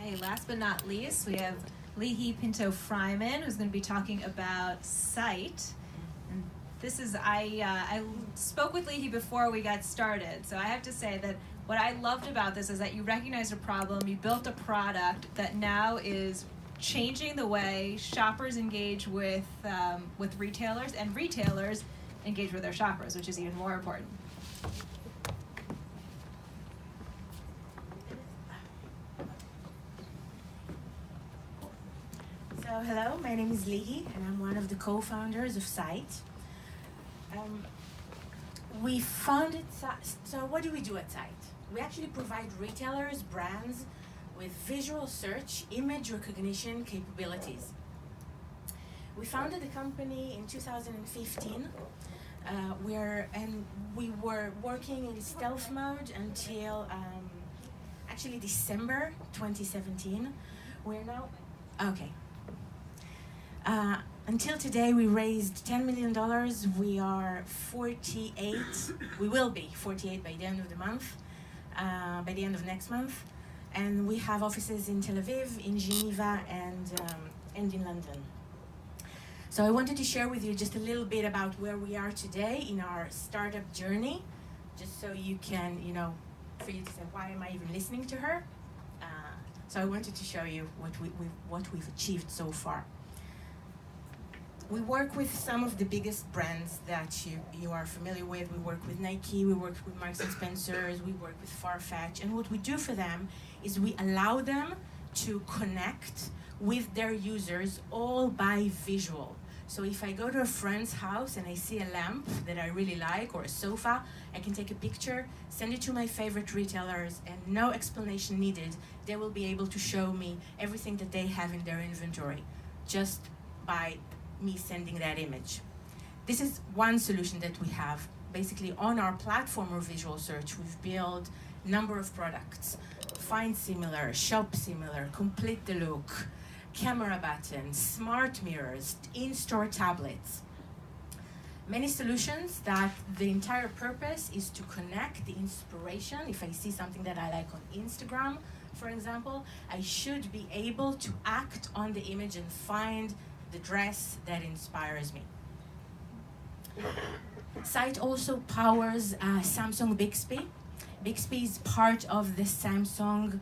Okay, last but not least, we have Lihi Pinto Fryman, who's going to be talking about Syte. And this is, I spoke with Lihi before we got started, so I have to say that what I loved about this is that you recognized a problem, you built a product that now is changing the way shoppers engage with retailers, and retailers engage with their shoppers, which is even more important. So hello, my name is Lihi, and I'm one of the co-founders of Syte. We founded Syte. So what do we do at Syte? We actually provide retailers, brands, with visual search, image recognition capabilities. We founded the company in 2015. We were working in stealth mode until actually December 2017. We're now okay. Until today, we raised $10 million. We are 48. We will be 48 by the end of the month, by the end of next month. And we have offices in Tel Aviv, in Geneva, and in London. So I wanted to share with you just a little bit about where we are today in our startup journey, just so you can, for you to say, why am I even listening to her? So I wanted to show you what we've achieved so far. We work with some of the biggest brands that you are familiar with. We work with Nike, we work with Marks & Spencer's, we work with Farfetch. And what we do for them is we allow them to connect with their users all by visual. So if I go to a friend's house and I see a lamp that I really like or a sofa, I can take a picture, send it to my favorite retailers, and no explanation needed. They will be able to show me everything that they have in their inventory just by me sending that image. This is one solution that we have. Basically, on our platform of visual search, we've built a number of products. Find similar, shop similar, complete the look, camera buttons, smart mirrors, in-store tablets. Many solutions that the entire purpose is to connect the inspiration. If I see something that I like on Instagram, for example, I should be able to act on the image and find the dress that inspires me. Syte also powers Samsung Bixby. Bixby is part of the Samsung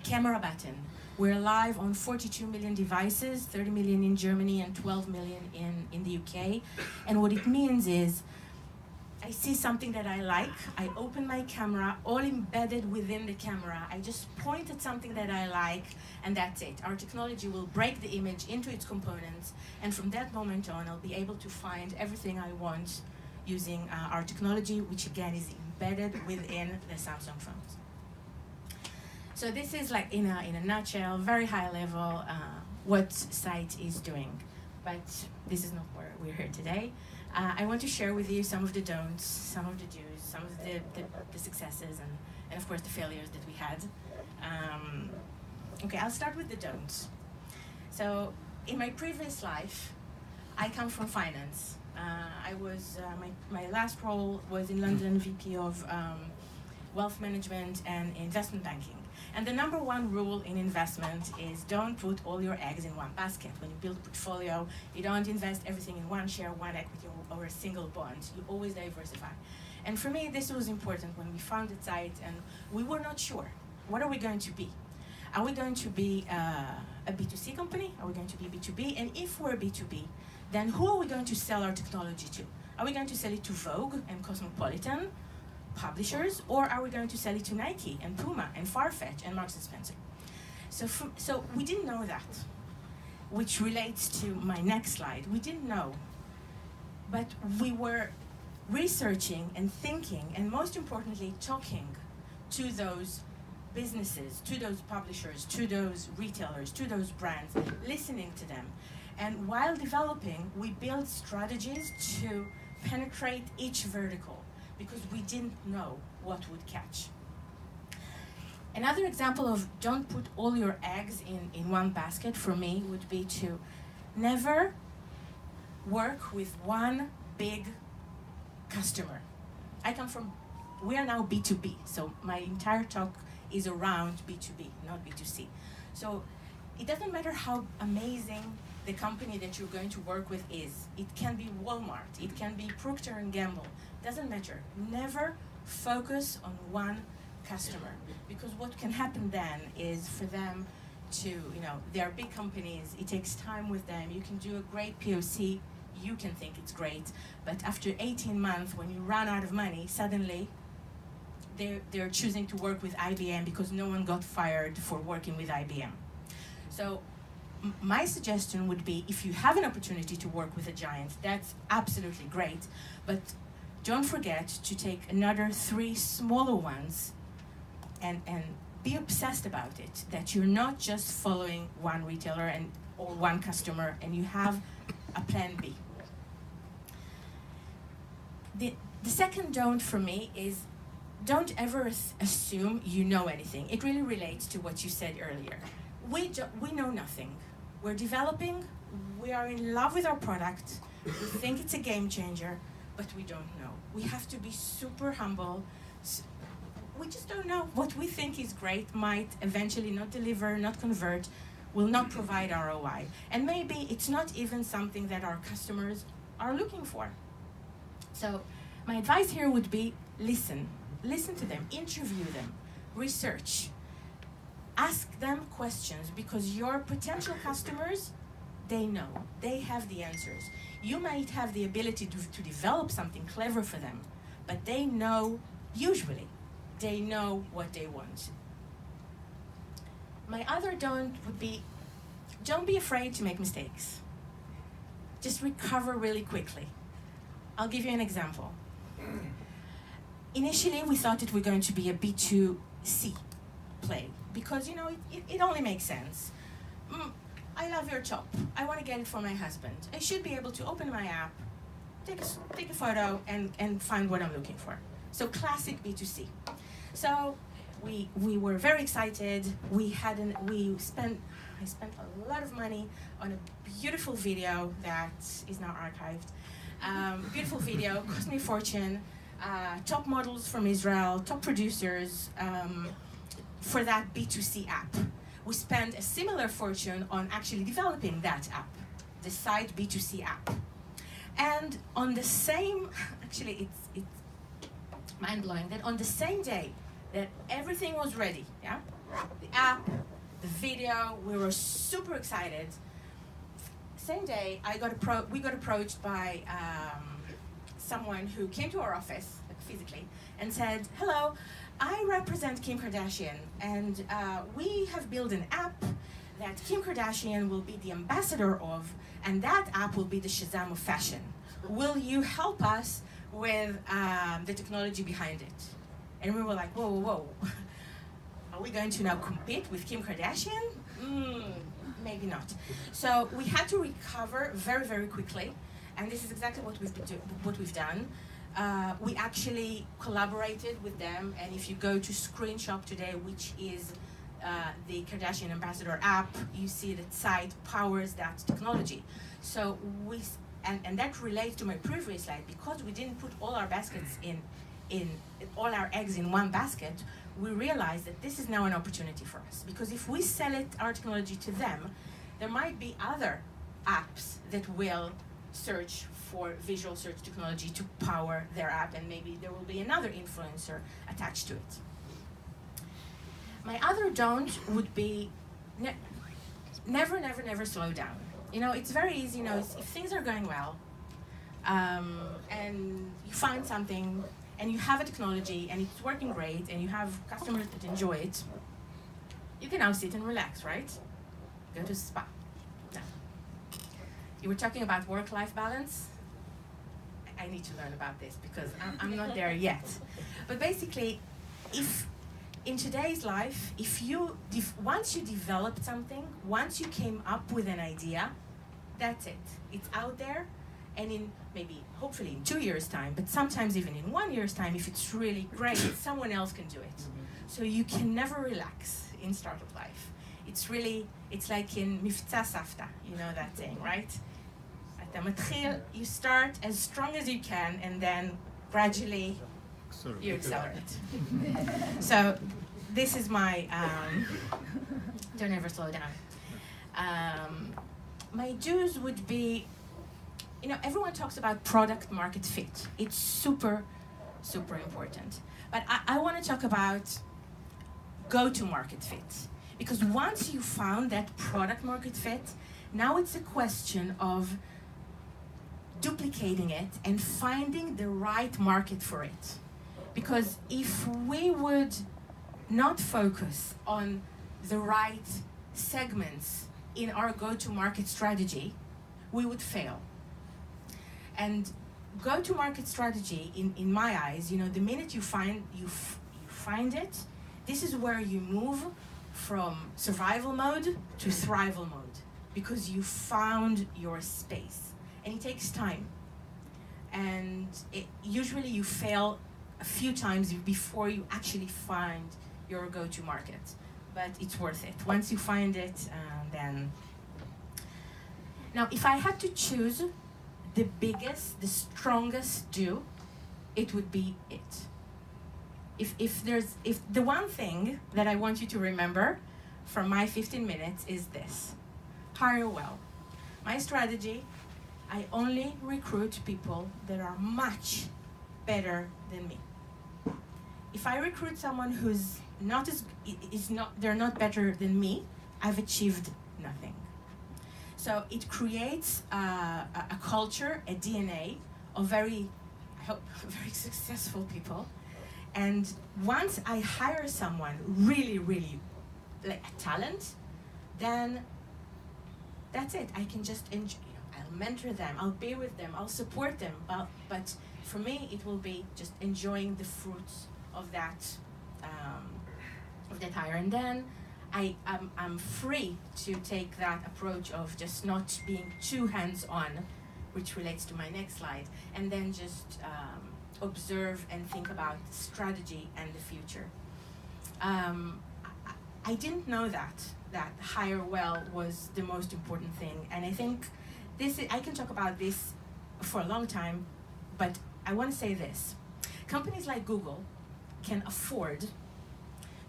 camera button. We're live on 42 million devices, 30 million in Germany and 12 million in the UK. And what it means is, I see something that I like, I open my camera, all embedded within the camera. I just point at something that I like, and that's it. Our technology will break the image into its components, and from that moment on, I'll be able to find everything I want using our technology, which again is embedded within the Samsung phones. So this is like in a nutshell, very high level, what Syte is doing. But this is not where we're here today. I want to share with you some of the don'ts, some of the do's, some of the successes, and of course the failures that we had. Okay, I'll start with the don'ts. So in my previous life, I come from finance. I was my last role was in London, VP of Wealth Management and Investment Banking. And the number one rule in investment is don't put all your eggs in one basket. When you build a portfolio, you don't invest everything in one share, one equity, or a single bond. You always diversify. And for me, this was important when we founded Syte, and we were not sure. What are we going to be? Are we going to be a B2C company? Are we going to be B2B? And if we're B2B, then who are we going to sell our technology to? Are we going to sell it to Vogue and Cosmopolitan publishers, or are we going to sell it to Nike and Puma and Farfetch and Marks & Spencer? So we didn't know that, which relates to my next slide. We didn't know, but we were researching and thinking, and most importantly, talking to those businesses, to those publishers, to those retailers, to those brands, listening to them. And while developing, we built strategies to penetrate each vertical, because we didn't know what would catch. Another example of don't put all your eggs in one basket for me would be to never work with one big customer. We are now B2B, so my entire talk is around B2B, not B2C. So it doesn't matter how amazing the company that you're going to work with is. It can be Walmart, it can be Procter & Gamble, doesn't matter. Never focus on one customer, because what can happen then is for them to, they're big companies, it takes time with them, you can do a great POC, you can think it's great, but after 18 months, when you run out of money, suddenly they're choosing to work with IBM because no one got fired for working with IBM. So my suggestion would be, if you have an opportunity to work with a giant, that's absolutely great, but don't forget to take another 3 smaller ones and be obsessed about it, that you're not just following one retailer or one customer, and you have a plan B. The second don't for me is, don't ever assume you know anything. It really relates to what you said earlier. We know nothing. We're developing, we are in love with our product, we think it's a game changer, but we don't know. We have to be super humble. We just don't know. What we think is great might eventually not deliver, not convert, will not provide ROI. And maybe it's not even something that our customers are looking for. So my advice here would be, listen to them, interview them, research. Ask them questions, because your potential customers, they know, they have the answers. You might have the ability to develop something clever for them, but they know, usually, they know what they want. My other don't would be, don't be afraid to make mistakes. Just recover really quickly. I'll give you an example. Initially, we thought it was going to be a B2C play, because it only makes sense. I love your top. I want to get it for my husband. I should be able to open my app, take a photo, and find what I'm looking for. So classic B2C. So we were very excited. I spent a lot of money on a beautiful video that is now archived. Beautiful video, cost me a fortune. Top models from Israel, top producers for that B2C app. We spent a similar fortune on actually developing that app, the Syte B2C app. And on the same, actually it's mind-blowing, that on the same day that everything was ready, yeah? The app, the video, we were super excited. Same day, we got approached by someone who came to our office, like physically, and said, hello, I represent Kim Kardashian, and we have built an app that Kim Kardashian will be the ambassador of, and that app will be the Shazam of fashion. Will you help us with the technology behind it? And we were like, whoa, whoa, whoa. Are we going to now compete with Kim Kardashian? Maybe not. So we had to recover very, very quickly, and this is exactly what we've done. We actually collaborated with them, and if you go to Screenshop today, which is the Kardashian Ambassador app, you see that Syte powers that technology. So and that relates to my previous slide, because we didn't put all our baskets in all our eggs in one basket. We realized that this is now an opportunity for us, because if we sell our technology to them, there might be other apps that will search for visual search technology to power their app, and maybe there will be another influencer attached to it. My other don't would be never, never, never slow down. It's very easy, if things are going well, and you find something, and you have a technology, and it's working great, and you have customers that enjoy it, you can now sit and relax, right? Go to the spa. No. You were talking about work-life balance. I need to learn about this, because I'm not there yet. But basically, if in today's life, once you developed something, once you came up with an idea, that's it. It's out there, and hopefully in 2 years' time, but sometimes even in 1 year's time, if it's really great, someone else can do it. So you can never relax in startup life. It's like in מבצע סבתא, you know that saying, right? אתה מתחיל, you start as strong as you can, and then gradually you accelerate. So this is my, don't ever slow down. My do's would be, everyone talks about product market fit. It's super, super important. But I want to talk about go-to-market fit. Because once you found that product market fit, now it's a question of duplicating it and finding the right market for it. Because if we would not focus on the right segments in our go-to-market strategy, we would fail. And go-to-market strategy, in my eyes, the minute you find it, this is where you move from survival mode to thrival mode, because you found your space. And it takes time. And usually you fail a few times before you actually find your go-to market. But it's worth it. Once you find it, then... Now, if I had to choose the biggest, the strongest do, it would be it. If the one thing that I want you to remember from my 15 minutes is this: hire well. My strategy, I only recruit people that are much better than me. If I recruit someone who's they're not better than me, I've achieved nothing. So it creates a culture, a DNA of very successful people. And once I hire someone really, really like a talent, then that's it. I can just enjoy. I'll mentor them. I'll be with them. I'll support them. But for me, it will be just enjoying the fruits of that hire. And then I'm free to take that approach of just not being too hands-on, which relates to my next slide, and then just observe and think about strategy and the future. I didn't know that hire well was the most important thing, and I think I can talk about this for a long time, but I want to say this. Companies like Google can afford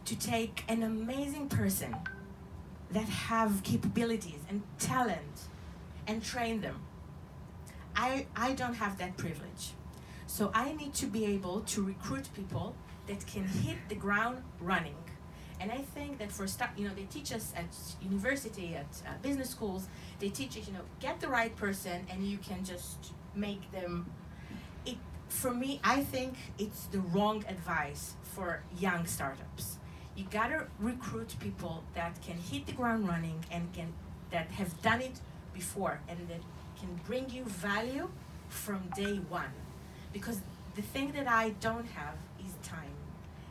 to take an amazing person that have capabilities and talent and train them. I don't have that privilege. So I need to be able to recruit people that can hit the ground running. And I think that they teach us at university, at business schools, they teach us, get the right person and you can just make them. For me, I think it's the wrong advice for young startups. You gotta recruit people that can hit the ground running and that have done it before and that can bring you value from day one. Because the thing that I don't have is time.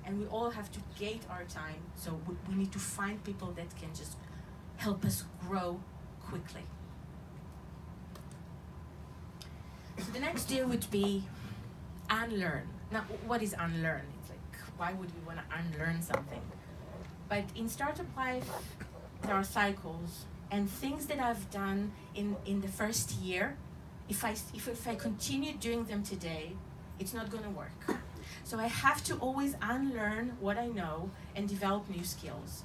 And we all have to gate our time, so we need to find people that can just help us grow quickly. So the next deal would be unlearn. Now, what is unlearn? It's like, why would we want to unlearn something? But in startup life, there are cycles, and things that I've done in the first year, if I continue doing them today, it's not going to work. So I have to always unlearn what I know and develop new skills.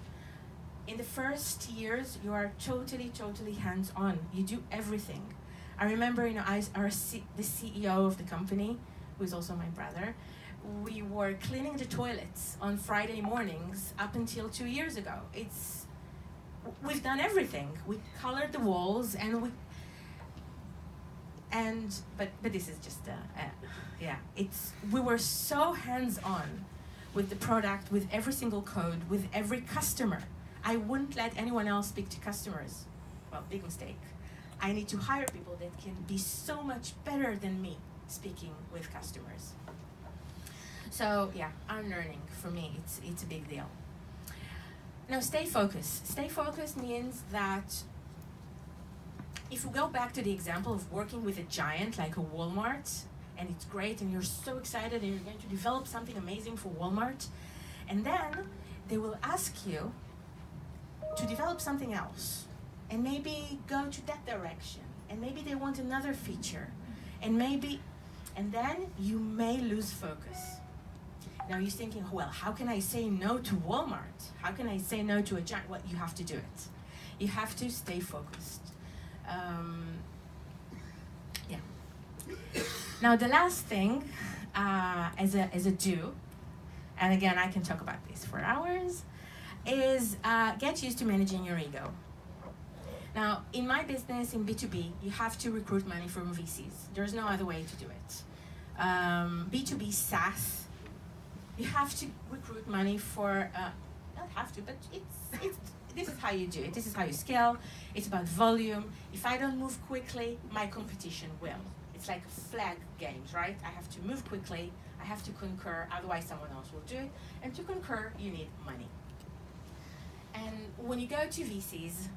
In the first years, you are totally hands-on. You do everything. I remember, the CEO of the company, who is also my brother, we were cleaning the toilets on Friday mornings up until 2 years ago. We've done everything. We colored the walls but this is just we were so hands-on with the product, with every single code, with every customer. I wouldn't let anyone else speak to customers. Well, big mistake. I need to hire people that can be so much better than me speaking with customers. So unlearning for me, it's a big deal. Now, stay focused. Stay focused means that if we go back to the example of working with a giant like a Walmart, and it's great, and you're so excited, and you're going to develop something amazing for Walmart, and then they will ask you to develop something else, and maybe go to that direction, and maybe they want another feature, and then you may lose focus. Now you're thinking, well, how can I say no to Walmart? How can I say no to a giant? Well, you have to do it. You have to stay focused. Yeah. Now the last thing, as a do, and again I can talk about this for hours, is get used to managing your ego. Now in my business, in B2B, you have to recruit money from VCs. There's no other way to do it. B2B SaaS, you have to recruit money for, not have to, but this is how you do it. This is how you scale. It's about volume. If I don't move quickly, my competition will. It's like flag games, right? I have to move quickly. I have to concur, otherwise someone else will do it. And to concur, you need money. And when you go to VCs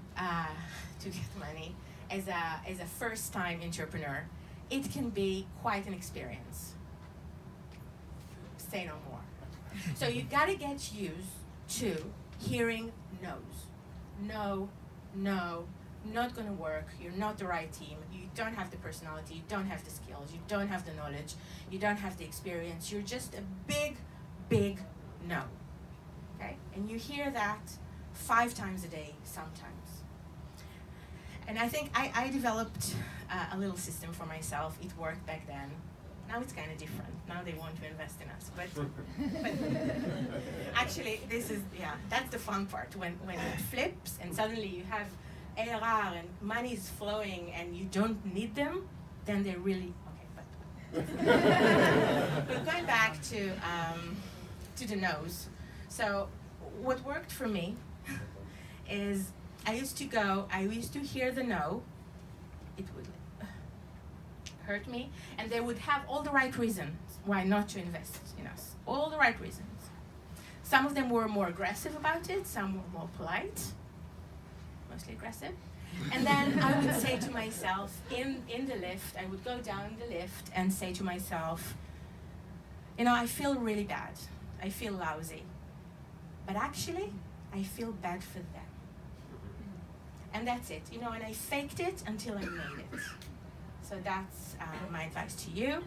to get money as a first-time entrepreneur, it can be quite an experience. Say no more. So you gotta get used to hearing no's. No, no, not gonna work. You're not the right team. You don't have the personality. You don't have the skills. You don't have the knowledge. You don't have the experience. You're just a big, big no. Okay? And you hear that 5 times a day sometimes. And I think I developed a little system for myself. It worked back then. Now it's kind of different. Now they want to invest in us. But actually, that's the fun part. When it flips and suddenly you have ARR and money is flowing and you don't need them, then they're really, okay, but going back to the no's. So what worked for me is I used to hear the no, it would hurt me, and they would have all the right reasons why not to invest in us. All the right reasons. Some of them were more aggressive about it, some were more polite, mostly aggressive. And then I would say to myself, in the lift, I would go down the lift and say to myself, I feel really bad. I feel lousy. But actually, I feel bad for them. And that's it, and I faked it until I made it. So that's my advice to you.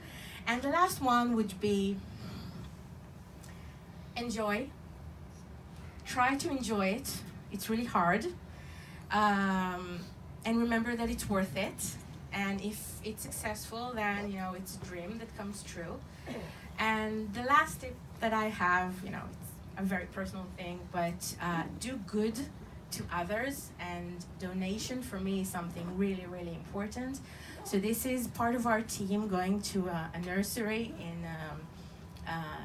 And the last one would be enjoy. Try to enjoy it. It's really hard. And remember that it's worth it. And if it's successful, then, it's a dream that comes true. And the last tip that I have, it's a very personal thing, but do good to others, and donation for me is something really, really important. So this is part of our team going to a nursery in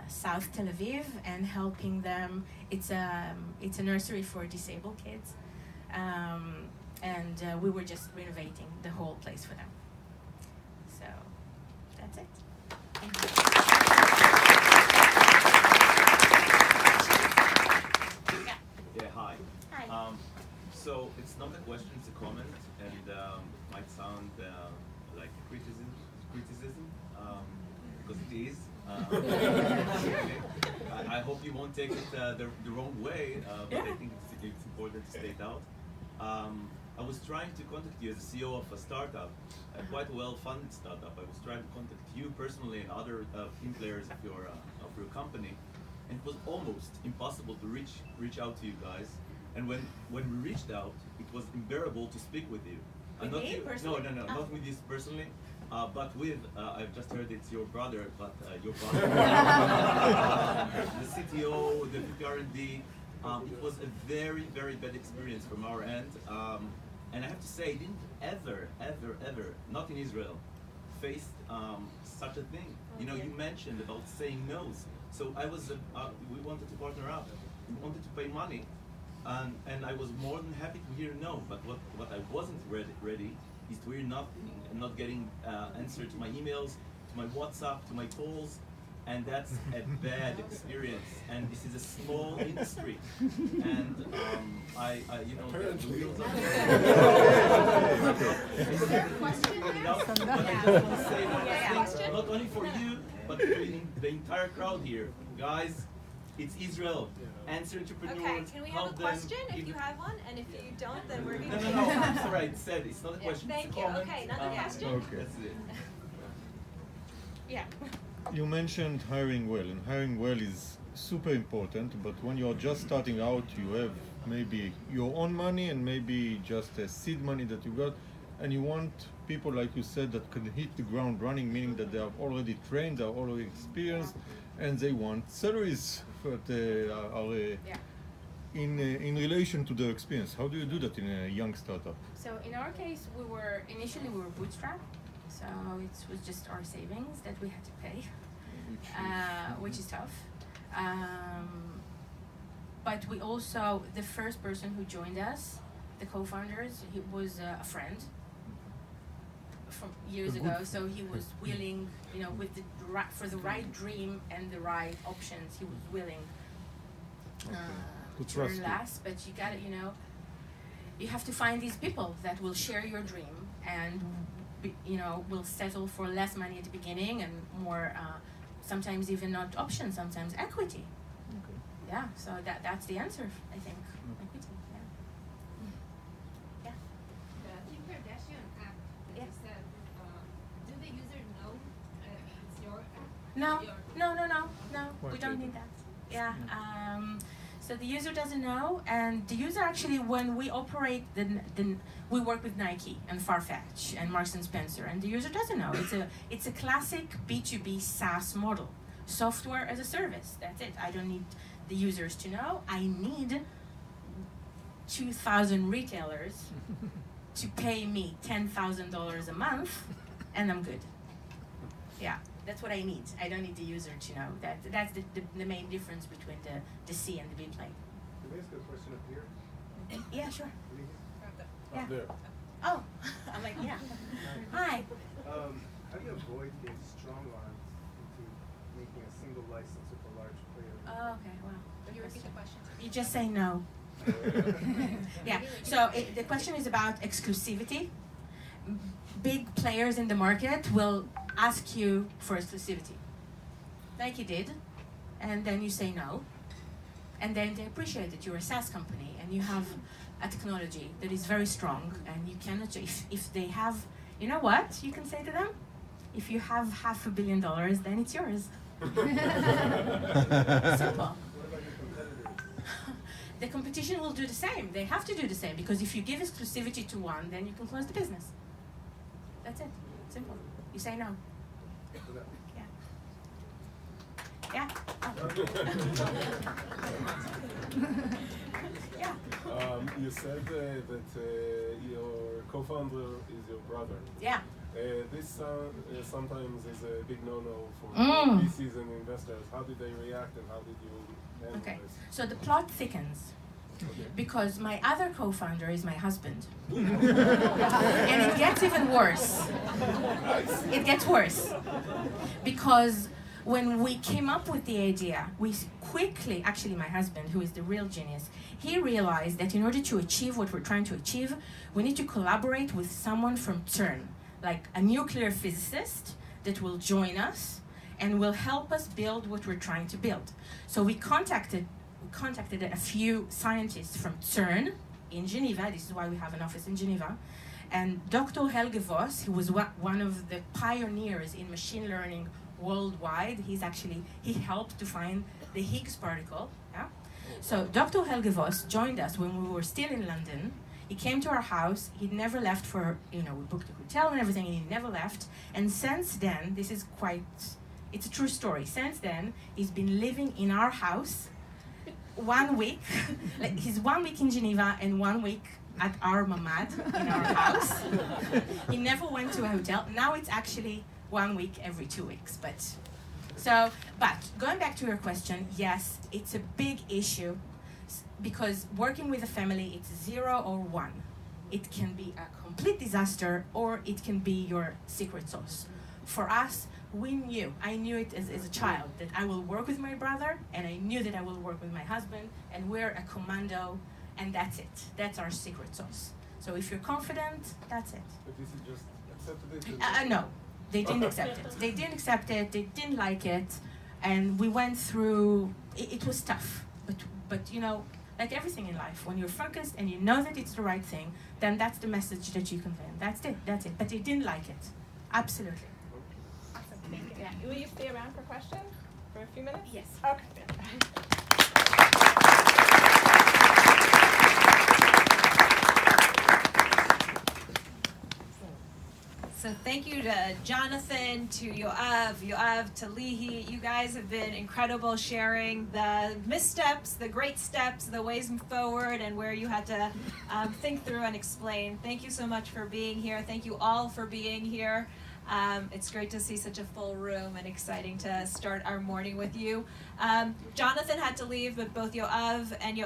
South Tel Aviv and helping them. It's a nursery for disabled kids, and we were just renovating the whole place for them. So that's it. Thank you. Yeah, hi. Hi. So it's not a question, it's a comment, and might sound like criticism, because it is. I hope you won't take it the wrong way, but I think it's important to state out. I was trying to contact you as a CEO of a startup, a quite well-funded startup. I was trying to contact you personally and other team players of your company, and it was almost impossible to reach out to you guys. And when we reached out, it was unbearable to speak with you. With not me you, personally? No, not with you personally, but with, I've just heard it's your brother, but your brother, the CTO, the VP R&D. It was a very, very bad experience from our end. And I have to say, I didn't ever, not in Israel, faced such a thing. Okay. You mentioned about saying no's. So I was, we wanted to partner up. We wanted to pay money. And I was more than happy to hear no, but what I wasn't ready is to hear nothing and not getting answer to my emails, to my WhatsApp, to my calls, and that's a bad experience. And this is a small industry, and the wheels are. Not only for you, but for the entire crowd here, guys. It's Israel. Answer entrepreneurs. Okay, can we have a help question them, if you have one? And if you don't, then we're going No, to... I'm sorry, it's said. It's not a question. Thank it's a you. comment. Okay, another question? That's it. Yeah. You mentioned hiring well, and hiring well is super important, but when you're just starting out, you have maybe your own money and maybe just a seed money that you got, and you want people, like you said, that can hit the ground running, meaning that they are already trained, they are already experienced, and they want salaries that are in relation to their experience. How do you do that in a young startup? So in our case, initially we were bootstrapped, so it was just our savings that we had to pay, which is tough. But we also, the first person who joined us, the co-founders, he was a friend from years ago, so he was willing, with for the right dream and the right options, he was willing to earn less. But you got to, you have to find these people that will share your dream and, will settle for less money at the beginning and more, sometimes even not options, sometimes equity. Okay. Yeah, so that's the answer, I think. Equity, yeah. The Kardashian app that you said, do the user know it's your app? No, we don't need that. Yeah, so the user doesn't know, and the user actually, when we operate, we work with Nike and Farfetch and Marks and Spencer, and the user doesn't know. It's a classic B2B SaaS model, software as a service. That's it. I don't need the users to know. I need 2,000 retailers to pay me $10,000 a month, and I'm good. Yeah. That's what I need. I don't need the user to know. That's the main difference between the C and the B plane. Can I ask a question up here? Yeah, sure. Yeah. There. Oh, I'm like, yeah. Hi. How do you avoid being strong-armed into making a single license with a large player? Oh, okay, wow. Can you repeat the question? You just say no. Yeah, so the question is about exclusivity. Big players in the market will ask you for exclusivity. Nike did, and then you say no, and then they appreciate that you're a SaaS company and you have a technology that is very strong, and you cannot, if they have, you know what you can say to them? If you have $500 million, then it's yours. Simple. What about your competitors? The competition will do the same. They have to do the same, because if you give exclusivity to one, then you can close the business. That's it. Simple. You say no. Yeah. Yeah. Yeah. You said that your co-founder is your brother. Yeah. This sometimes is a big no-no for VCs and investors. How did they react, and how did you handle this? So the plot thickens. Okay. Because my other co-founder is my husband. And it gets even worse. It gets worse. Because when we came up with the idea, we quickly, actually my husband, who is the real genius, he realized that in order to achieve what we're trying to achieve, we need to collaborate with someone from CERN, like a nuclear physicist that will join us and will help us build what we're trying to build. So we contacted a few scientists from CERN in Geneva. This is why we have an office in Geneva. And Dr. Helge Voss, who was one of the pioneers in machine learning worldwide, he helped to find the Higgs particle. Yeah? So Dr. Helge Voss joined us when we were still in London. He came to our house. He'd never left we booked a hotel and everything, and he never left. And since then, it's a true story. Since then, he's been living in our house 1 week. He's 1 week in Geneva and 1 week at our mamad in our house. He never went to a hotel. Now it's actually 1 week every 2 weeks. But going back to your question, yes, it's a big issue, because working with a family, it's 0 or 1. It can be a complete disaster, or it can be your secret sauce. For us, I knew it as a child, that I will work with my brother, and I knew that I will work with my husband, and we're a commando, and that's it. That's our secret sauce. So if you're confident, that's it. But this is just accepted it? No, they didn't accept it. They didn't accept it, they didn't like it, and we went through, it was tough, but like everything in life, when you're focused and you know that it's the right thing, then that's the message that you convey. That's it. But they didn't like it. Absolutely. Awesome. Thank you. Yeah. Will you stay around for questions for a few minutes? Yes. Okay. So thank you to Jonathan, to Yoav, to Lihi. You guys have been incredible sharing the missteps, the great steps, the ways forward, and where you had to think through and explain. Thank you so much for being here. Thank you all for being here. It's great to see such a full room and exciting to start our morning with you. Jonathan had to leave, but both Yoav and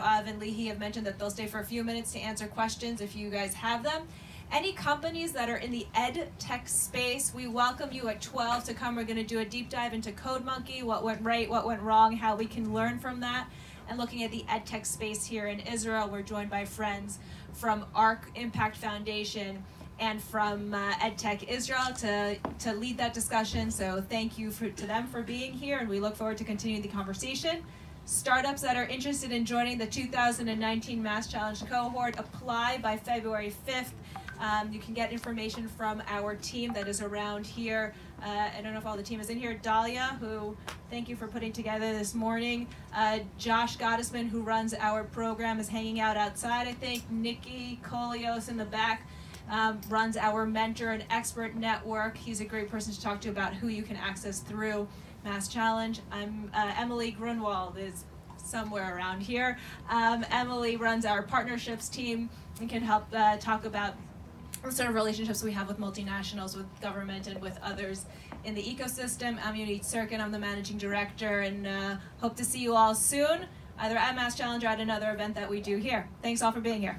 Lihi have mentioned that they'll stay for a few minutes to answer questions if you guys have them. Any companies that are in the ed tech space, we welcome you at 12 to come. We're going to do a deep dive into CodeMonkey, what went right, what went wrong, how we can learn from that. And looking at the ed tech space here in Israel, we're joined by friends from ARC Impact Foundation and from EdTech Israel to lead that discussion. So thank you to them for being here, and we look forward to continuing the conversation. Startups that are interested in joining the 2019 MassChallenge cohort, apply by February 5th. You can get information from our team that is around here. I don't know if all the team is in here. Dahlia, who, thank you for putting together this morning. Josh Gottesman, who runs our program, is hanging out outside, I think. Nikki Kolios in the back runs our mentor and expert network. He's a great person to talk to about who you can access through MassChallenge. I'm Emily Grunwald is somewhere around here. Emily runs our partnerships team and can help talk about the sort of relationships we have with multinationals, with government, and with others in the ecosystem. I'm Yunit Sirkin, I'm the managing director, and hope to see you all soon, either at MassChallenge or at another event that we do here. Thanks all for being here.